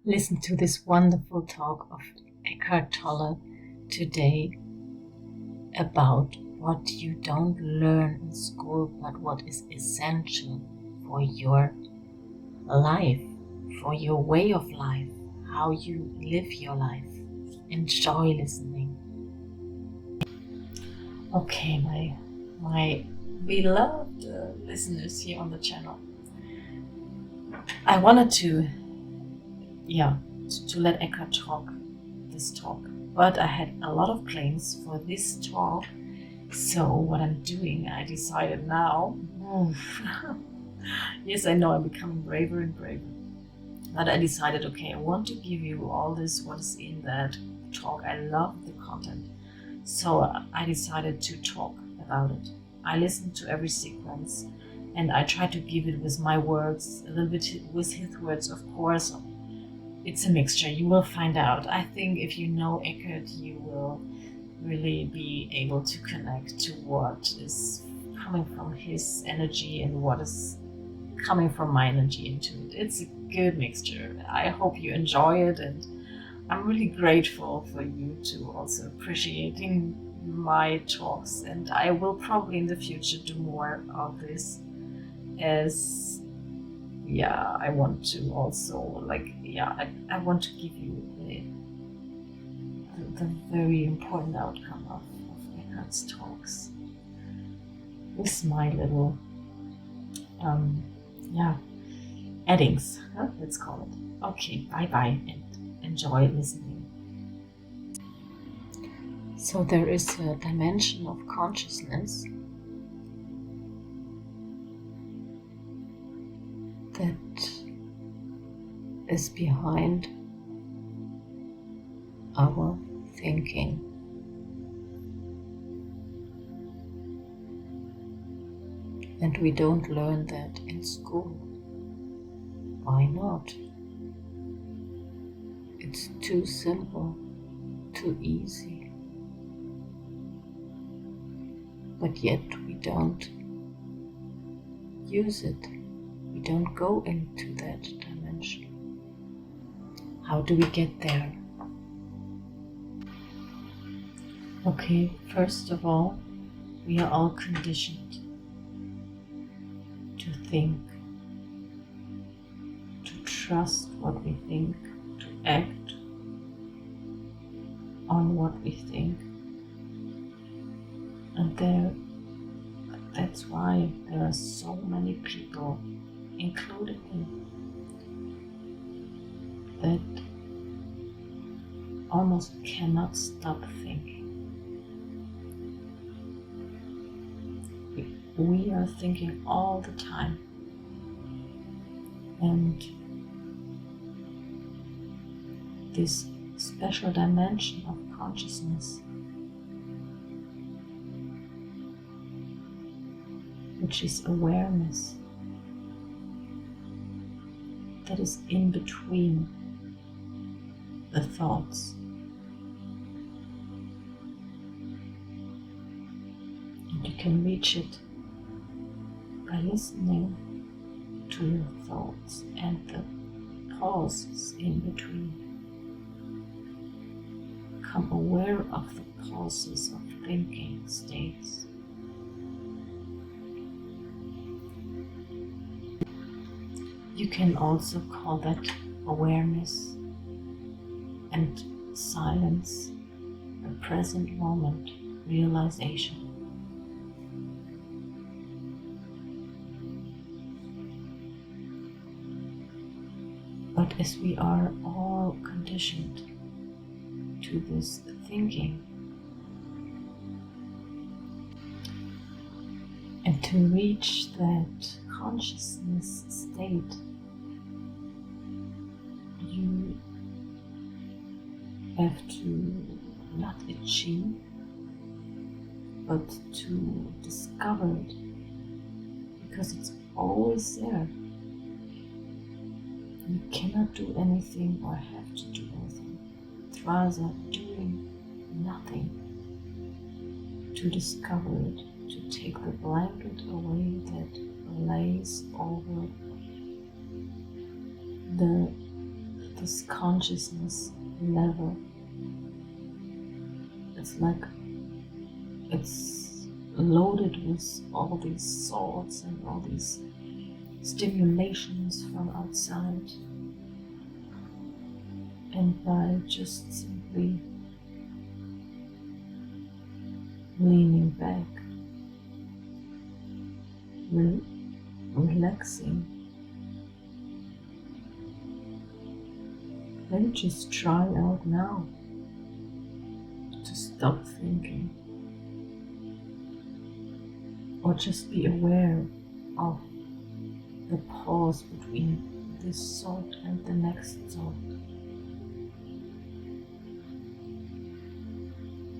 Listen to this wonderful talk of Eckhart Tolle today about what you don't learn in school, but what is essential for your life, for your way of life, how you live your life. Enjoy listening. Okay, my beloved listeners here on the channel. I wanted to let Eckhart talk this talk, but I had a lot of plans for this talk. So what I'm doing, I decided now, yes, I know I'm becoming braver and braver, but I decided, okay, I want to give you all this, what is in that talk. I love the content. So I decided to talk about it. I listened to every sequence and I tried to give it with my words, a little bit with his words, of course. It's a mixture, you will find out. I think if you know Eckhart, you will really be able to connect to what is coming from his energy and what is coming from my energy into it. It's a good mixture. I hope you enjoy it, and I'm really grateful for you to also appreciating my talks, and I will probably in the future do more of this, as I want to also I want to give you the very important outcome of Eckhart's talks with my little addings, let's call it. Okay, bye bye and enjoy listening. So there is a dimension of consciousness that is behind our thinking. And we don't learn that in school. Why not? It's too simple, too easy. But yet we don't use it. We don't go into that dimension. How do we get there? Okay, first of all, we are all conditioned to think, to trust what we think, to act on what we think. And that's why there are so many people, including me, that almost cannot stop thinking. We are thinking all the time, and this special dimension of consciousness, which is awareness, that is in between the thoughts. And you can reach it by listening to your thoughts and the pauses in between. Become aware of the pauses of thinking states. You can also call that awareness and silence, the present moment realization. But as we are all conditioned to this thinking, and to reach that consciousness state, you have to not achieve, but to discover it, because it's always there. You cannot do anything or have to do anything. It's rather doing nothing to discover it, to take the blanket away that lays over the this consciousness level. It's like it's loaded with all these thoughts and all these stimulations from outside. And by just simply leaning back, relaxing, then just try out now to stop thinking, or just be aware of the pause between this thought and the next thought.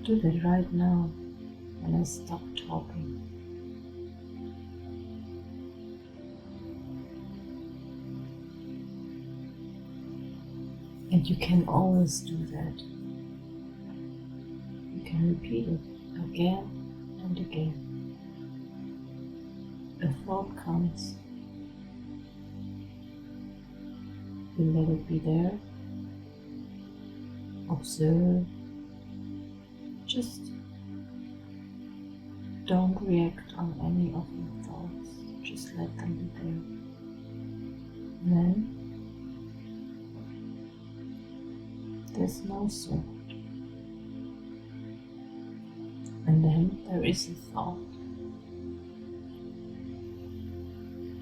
Do that right now when I stop talking. And you can always do that. You can repeat it again and again. A thought comes. You let it be there. Observe. Just don't react on any of your thoughts. Just let them be there. And then there's no thought. And then there is a thought.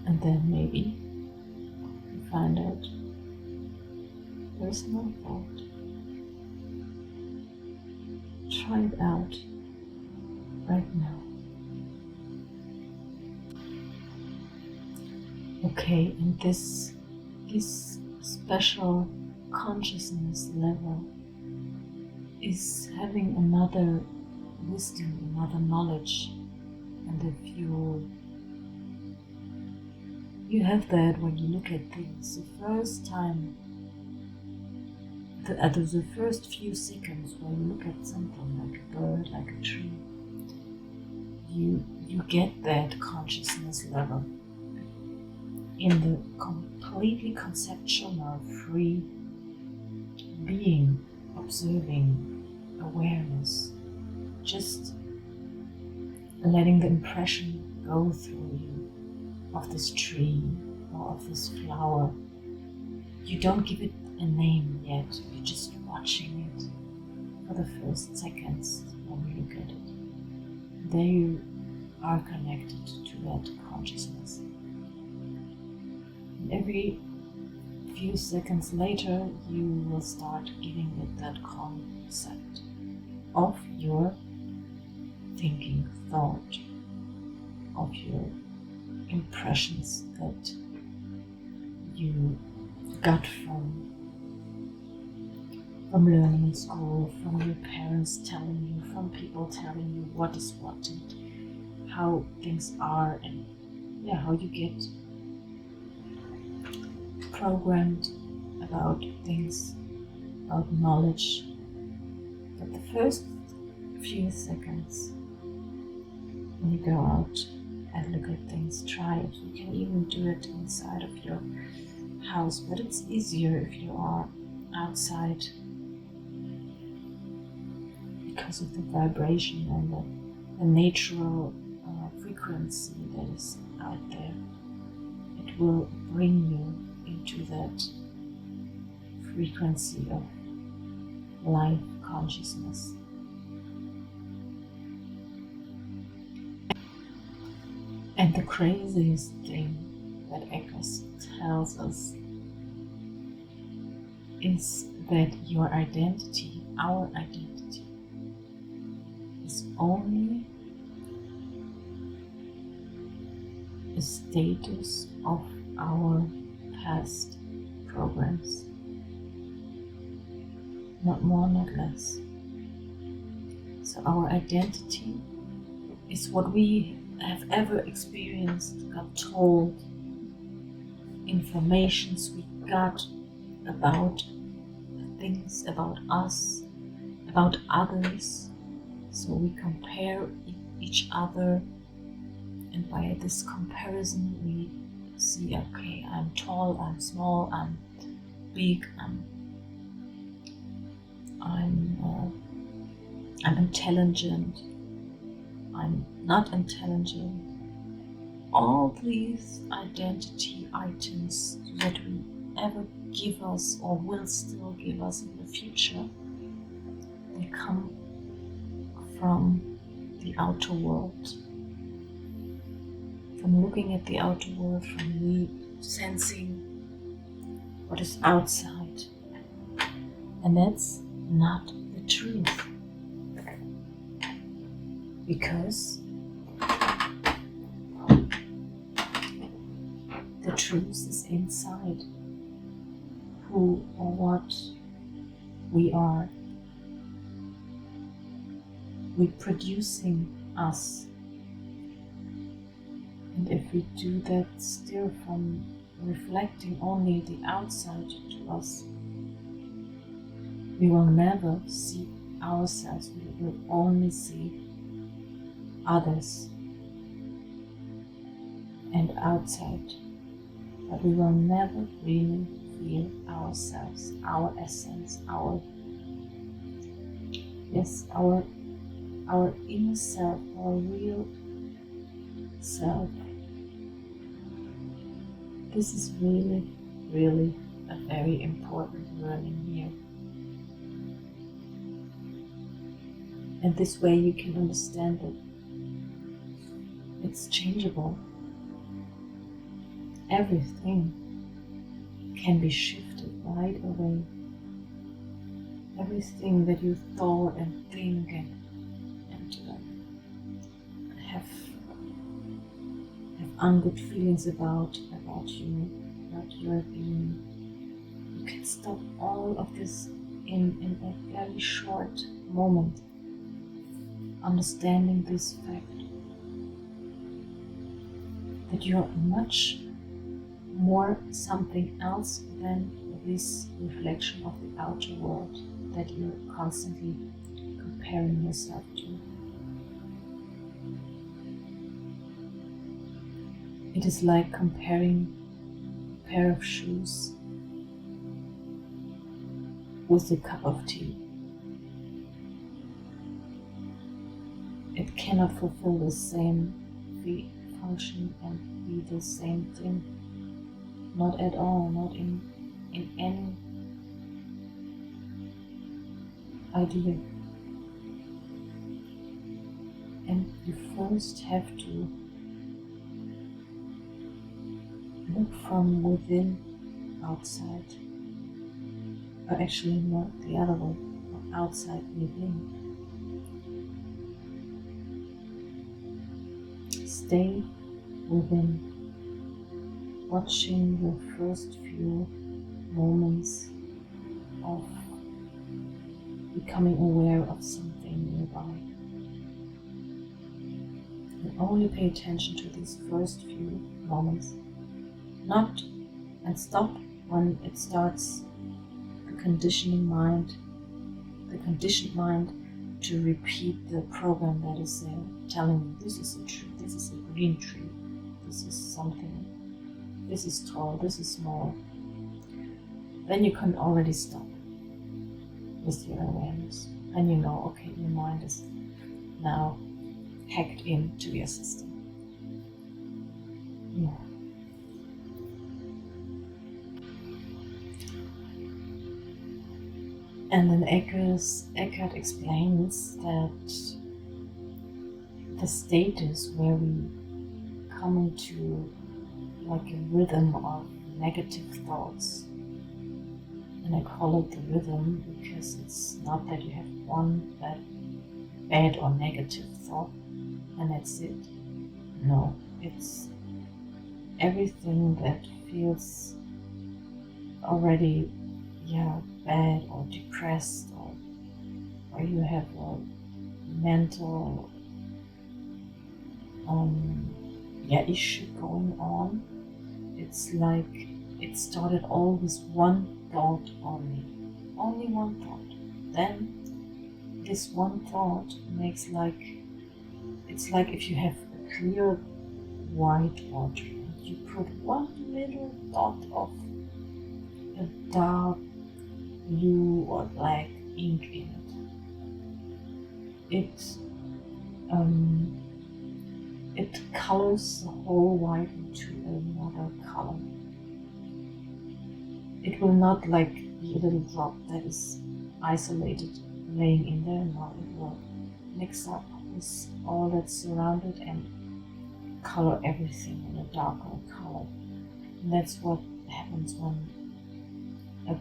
And then maybe you find out there's no thought. Try it out right now. Okay, and this special consciousness level is having another wisdom, another knowledge, and if you have that when you look at things the first time, the first few seconds when you look at something like a bird, like a tree, you get that consciousness level in the completely conceptual, free being, observing awareness, just letting the impression go through you of this tree or of this flower. You don't give it a name yet, you're just watching it for the first seconds when you look at it. There you are connected to that consciousness. And every few seconds later, you will start giving it that concept of your thinking, thought, of your impressions that you got from learning in school, from your parents telling you, from people telling you what is what and how things are, and how you get programmed about things, about knowledge. But the first few seconds when you go out and look at things, try it. You can even do it inside of your house, but it's easier if you are outside because of the vibration and the natural frequency that is out there. It will bring you into that frequency of life consciousness. And the craziest thing that Eckhart tells us is that your identity, our identity, is only a status of our past programs. Not more, not less. So our identity is what we have ever experienced, got told, informations we got about things, about us, about others. So we compare each other, and by this comparison we see, okay, I'm tall, I'm small, I'm big, I'm intelligent, I'm not intelligent. All these identity items that will ever give us or will still give us in the future, they come from the outer world. From looking at the outer world, from me sensing what is outside. And that's not the truth. Because the truth is inside who or what we are. We're producing us. And if we do that still from reflecting only the outside to us, we will never see ourselves. We will only see others and outside. But we will never really feel ourselves, our essence, our inner self, our real self. This is really, really a very important learning here. And this way you can understand that it's changeable. Everything can be shifted right away. Everything that you thought and think and have ungood feelings about you, about your being, you can stop all of this in a very short moment, understanding this fact that you're much more something else than this reflection of the outer world that you're constantly comparing yourself to. It is like comparing a pair of shoes with a cup of tea. It cannot fulfill the same function and be the same thing. Not at all, not in any idea. And you first have to look from within outside, or actually not the other way, from outside within. Stay within, watching your first few moments of becoming aware of something nearby. And only pay attention to these first few moments. And stop when it starts the conditioned mind to repeat the program that is there, telling you this is a tree, this is a green tree, this is something, this is tall, this is small. Then you can already stop with your awareness, and you know, okay, your mind is now hacked into your system. Yeah. And then Eckhart explains that the status where we come into like a rhythm of negative thoughts, and I call it the rhythm because it's not that you have one bad or negative thought and that's it. No, it's everything that feels already bad or depressed, or you have a mental issue going on. It's like it started all with one thought only one thought. Then this one thought makes it's like if you have a clear white water and you put one little dot of a dark blue or black ink in it. It colors the whole white into another color. It will not like be a little drop that is isolated laying in there. No, it will mix up with all that's surrounded and color everything in a darker color. And that's what happens when a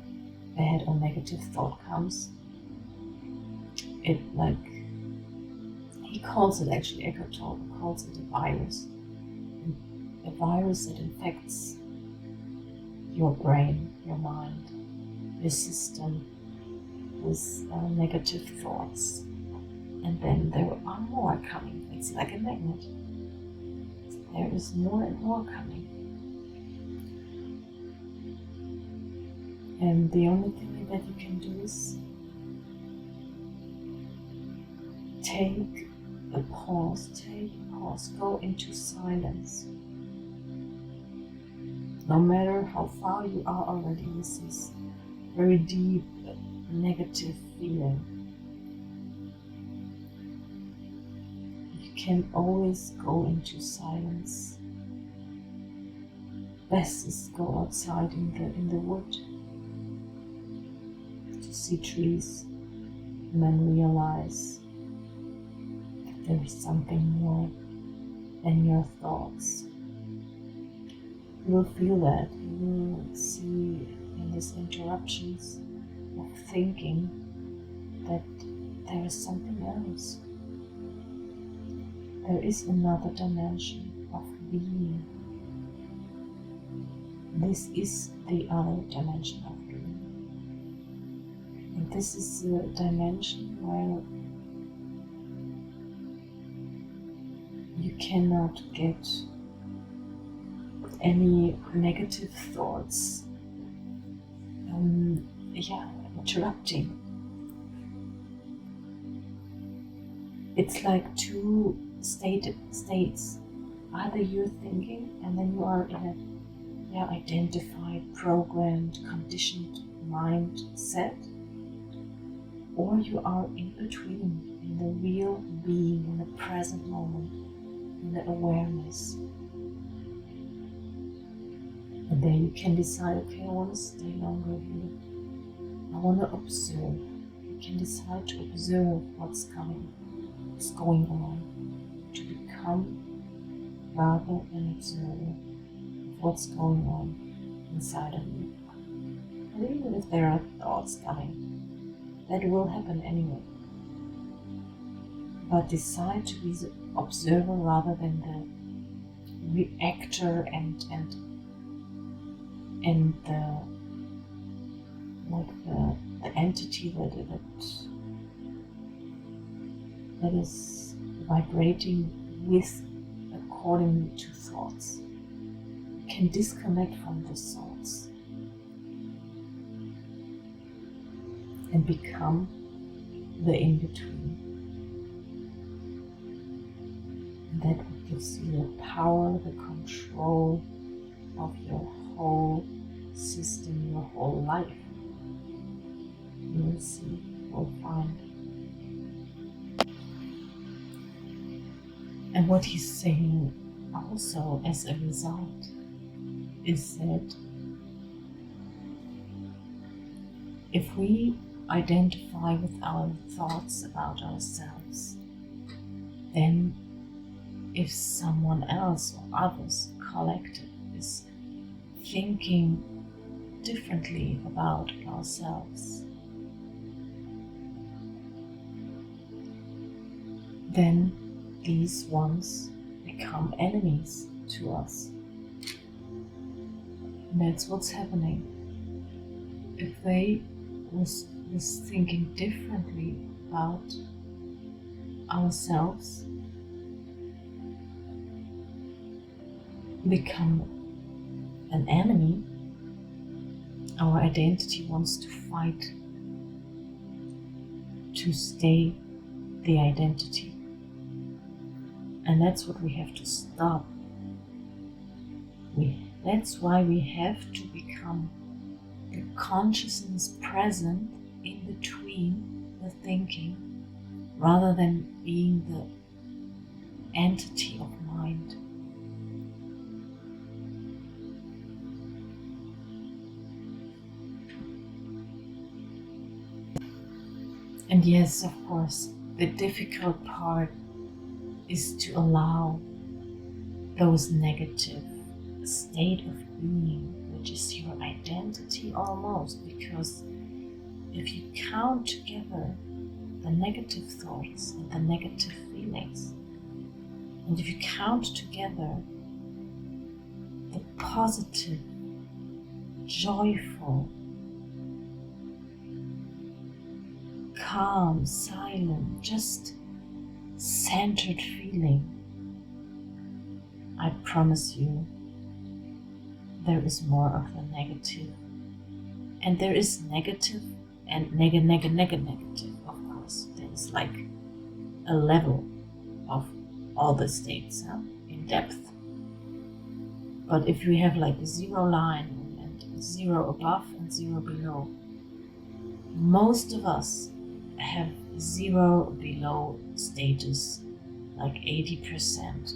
bad or negative thought comes. It like, he calls it actually, Eckhart calls it a virus. A virus that infects your brain, your mind, your system with negative thoughts. And then there are more coming. It's like a magnet. There is more and more coming. And the only thing that you can do is take a pause, go into silence. No matter how far you are already with this very deep negative feeling, you can always go into silence. Best is go outside in the wood to see trees and then realize that there is something more than your thoughts. You will feel that. You will see in these interruptions of thinking that there is something else. There is another dimension of being. This is the other dimension of being. And this is the dimension where you cannot get any negative thoughts interrupting. It's like two states. Either you're thinking and then you are in a identified, programmed, conditioned mindset, or you are in between, in the real being, in the present moment, in the awareness. And then you can decide, okay, I want to stay longer here. I want to observe. You can decide to observe what's coming, what's going on, to become rather an observer of what's going on inside of you. And even if there are thoughts coming, that will happen anyway. But decide to be the observer rather than the reactor and the entity that is vibrating with according to thoughts. You can disconnect from the thoughts and become the in-between. And that gives you the power, the control of your whole system, your whole life. You will see, you will find. And what he's saying also as a result is that if we identify with our thoughts about ourselves, then if someone else or others, collective, is thinking differently about ourselves, then these ones become enemies to us. And that's what's happening. If they was thinking differently about ourselves, become an enemy, our identity wants to fight to stay the identity. And that's what we have to stop. That's why we have to become the consciousness present in between the thinking, rather than being the entity of mind. And yes, of course, the difficult part is to allow those negative state of being, which is your identity almost, because if you count together the negative thoughts and the negative feelings, and if you count together the positive, joyful, calm, silent, just centered feeling, I promise you, there is more of the negative. And there is negative and negative, of course. There's like a level of all the states in depth. But if we have like a zero line and zero above and zero below, most of us have zero below status, like 80%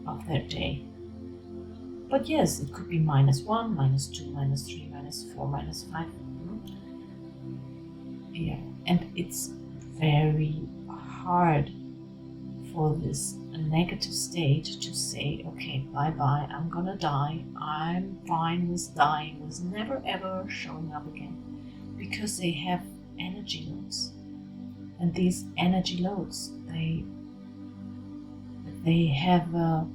of their day. But yes, it could be -1, -2, -3, -4, -5. Yeah, and it's very hard for this negative state to say, okay, bye-bye, I'm gonna die. I'm fine with dying, with never ever showing up again. Because they have energy loads. And these energy loads, they have a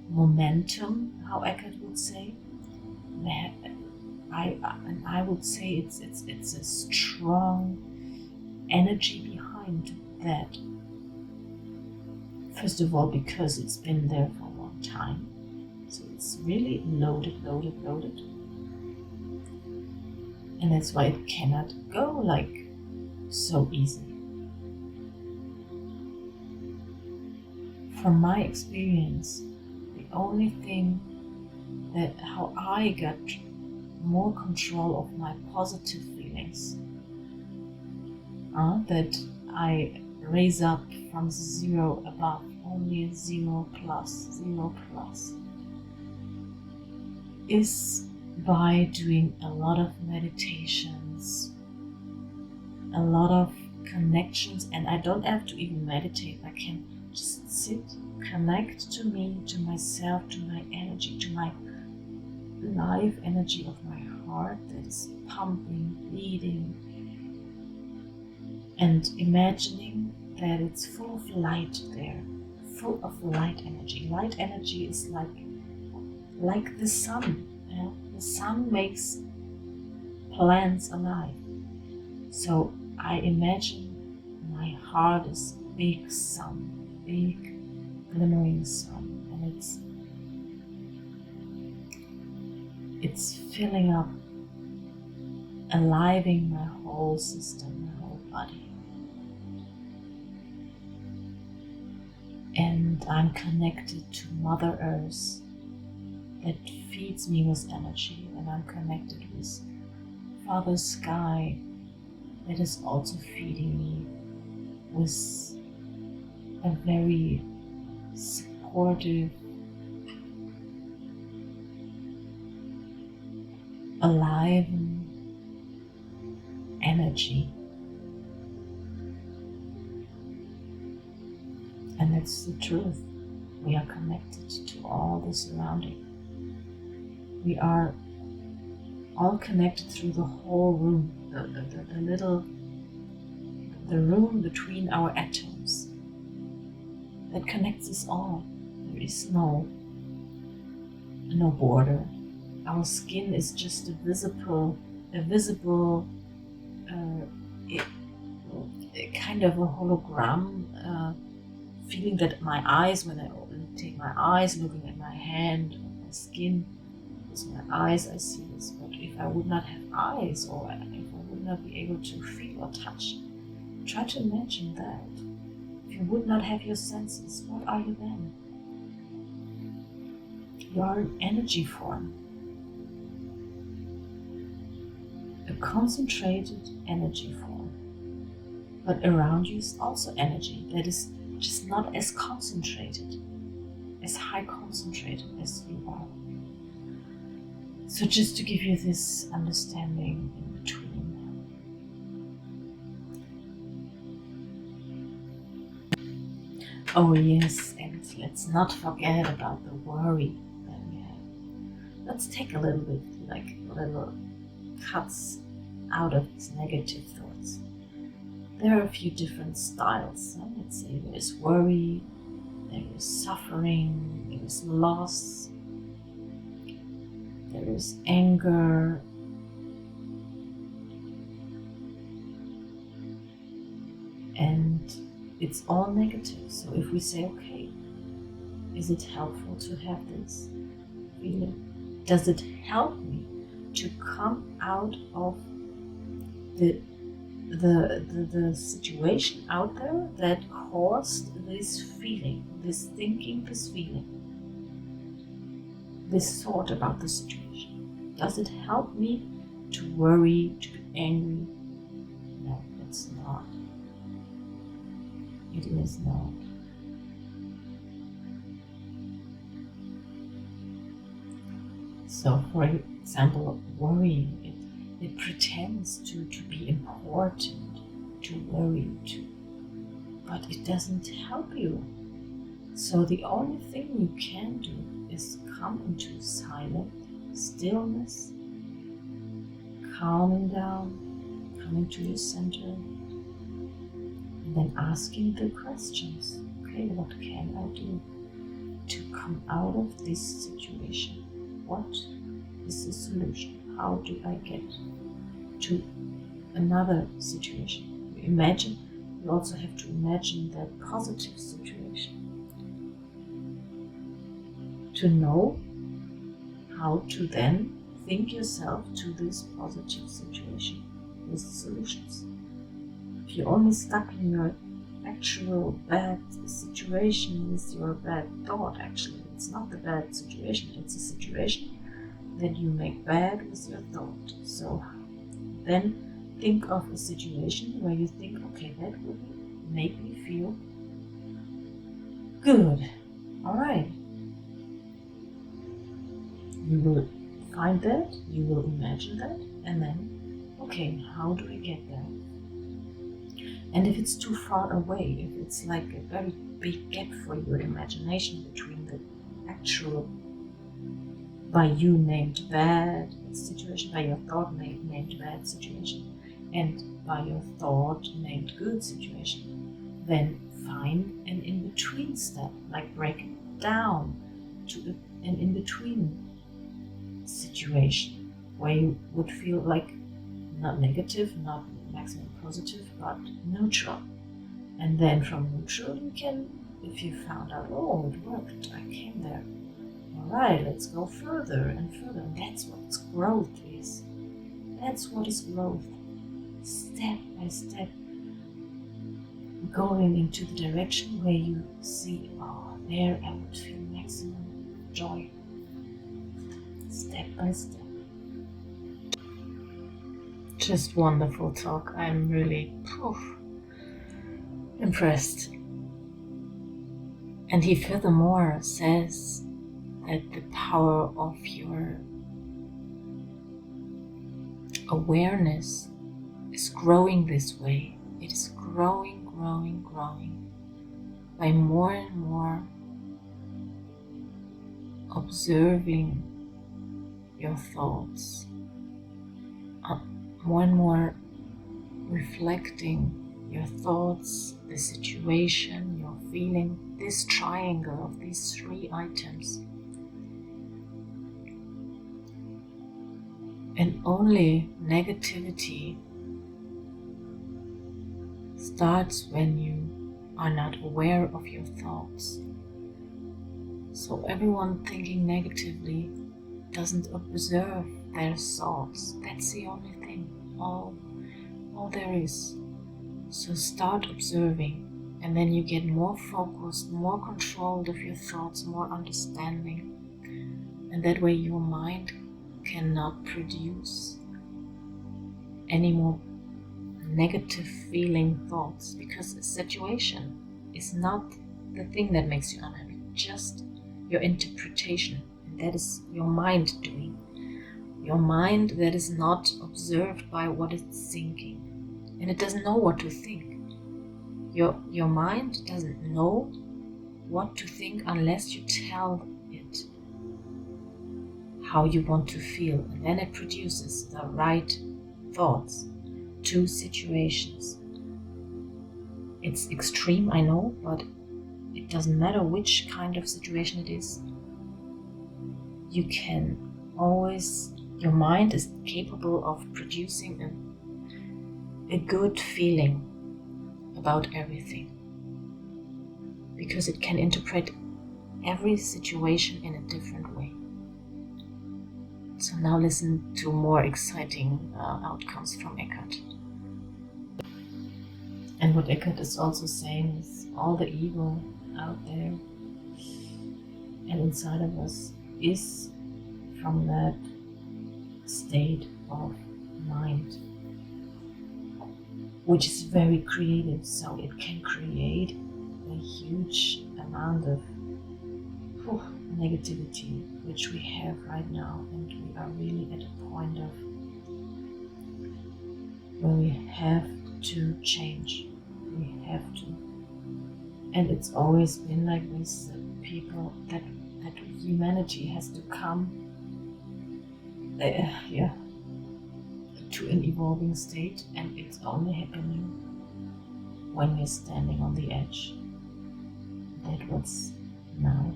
momentum, how Eckhart would say. I would say it's a strong energy behind that. First of all, because it's been there for a long time. So it's really loaded. And that's why it cannot go like so easy. From my experience, the only thing that how I got more control of my positive feelings, that I raise up from 0 above, only 0 plus, is by doing a lot of meditations, a lot of connections, and I don't have to even meditate. I can just sit, connect to me, to myself, to my energy, to my life energy of my heart that is pumping, beating, and imagining that it's full of light there, full of light energy. Light energy is like the sun. Yeah? The sun makes plants alive. So I imagine my heart is big sun, big glimmering sun, and it's filling up, aliving my whole system, my whole body. And I'm connected to Mother Earth that feeds me with energy, and I'm connected with Father Sky that is also feeding me with a very supportive, alive energy. And that's the truth. We are connected to all the surrounding. We are all connected through the whole room, the room between our atoms that connects us all. There is no border. Our skin is just a visible kind of a hologram, feeling that my eyes, when I take my eyes, looking at my hand, my skin, with my eyes I see this. But if I would not have eyes, or if I would not be able to feel or touch, try to imagine that. If you would not have your senses, what are you then? You are an energy form. a concentrated energy form. But around you is also energy that is just not as concentrated, as high concentrated as you are. So just to give you this understanding in between. Oh yes, and let's not forget about the worry that we have. Let's take a little bit, like little cuts out of these negative thoughts. There are a few different styles. Let's say there is worry, there is suffering, there is loss, there is anger, and it's all negative. So if we say, okay, is it helpful to have this feeling? Does it help me to come out of the situation out there that caused this feeling, this thinking, this feeling, this thought about the situation? Does it help me to worry, to be angry? No, it's not. It is not. So, for example, worrying, it pretends to be important, to worry, but it doesn't help you. So the only thing you can do is come into silent stillness, calming down, coming to your center, and then asking the questions. Okay, what can I do to come out of this situation? What is the solution? How do I get to another situation? You also have to imagine that positive situation to know how to then think yourself to this positive situation with solutions. If you're only stuck in your actual bad situation with your bad thought, actually, it's not the bad situation, it's a situation that you make bad with your thought. So then think of a situation where you think, okay, that would make me feel good. All right. You will find that, you will imagine that, and then, okay, how do I get there? And if it's too far away, if it's like a very big gap for your imagination between the actual by you named bad situation, by your thought named bad situation, and by your thought named good situation, then find an in-between step, like break it down to an in-between situation where you would feel like not negative, not maximum positive, but neutral. And then from neutral you can, if you found out, oh, it worked, I came there. Alright, let's go further and further. And that's what growth is. That's what is growth. Step by step, going into the direction where you see, oh, there I would feel maximum joy. Step by step. Just wonderful talk. I'm really impressed. And he furthermore says that the power of your awareness is growing this way. It is growing by more and more observing your thoughts, more and more reflecting your thoughts, the situation, your feeling, this triangle of these three items. And only negativity starts when you are not aware of your thoughts. So everyone thinking negatively doesn't observe their thoughts. That's the only thing, all there is. So start observing, and then you get more focused, more controlled of your thoughts, more understanding. And that way your mind cannot produce any more negative feeling thoughts, because a situation is not the thing that makes you unhappy, just your interpretation, and that is your mind doing. Your mind that is not observed by what it's thinking, and it doesn't know what to think. Your mind doesn't know what to think unless you tell it how you want to feel, and then it produces the right thoughts to situations. It's extreme, I know, but it doesn't matter which kind of situation it is. You can always, your mind is capable of producing a good feeling about everything, because it can interpret every situation in a different way. So now listen to more exciting outcomes from Eckhart. And what Eckhart is also saying is all the evil out there and inside of us is from that state of mind, which is very creative, so it can create a huge amount of negativity which we have right now, and we are really at a point of where we have to change. We have to, and it's always been like this, that people, that humanity has to come to an evolving state, and it's only happening when we're standing on the edge. That's what's now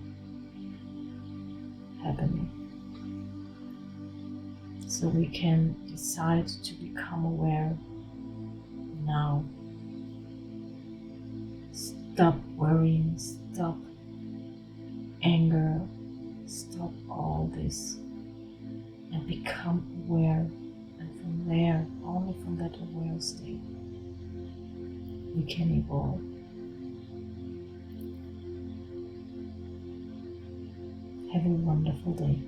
happening. So we can decide to become aware now. Stop worrying, stop anger, stop all this, and become aware. And from there, only from that aware state, we can evolve. Have a wonderful day.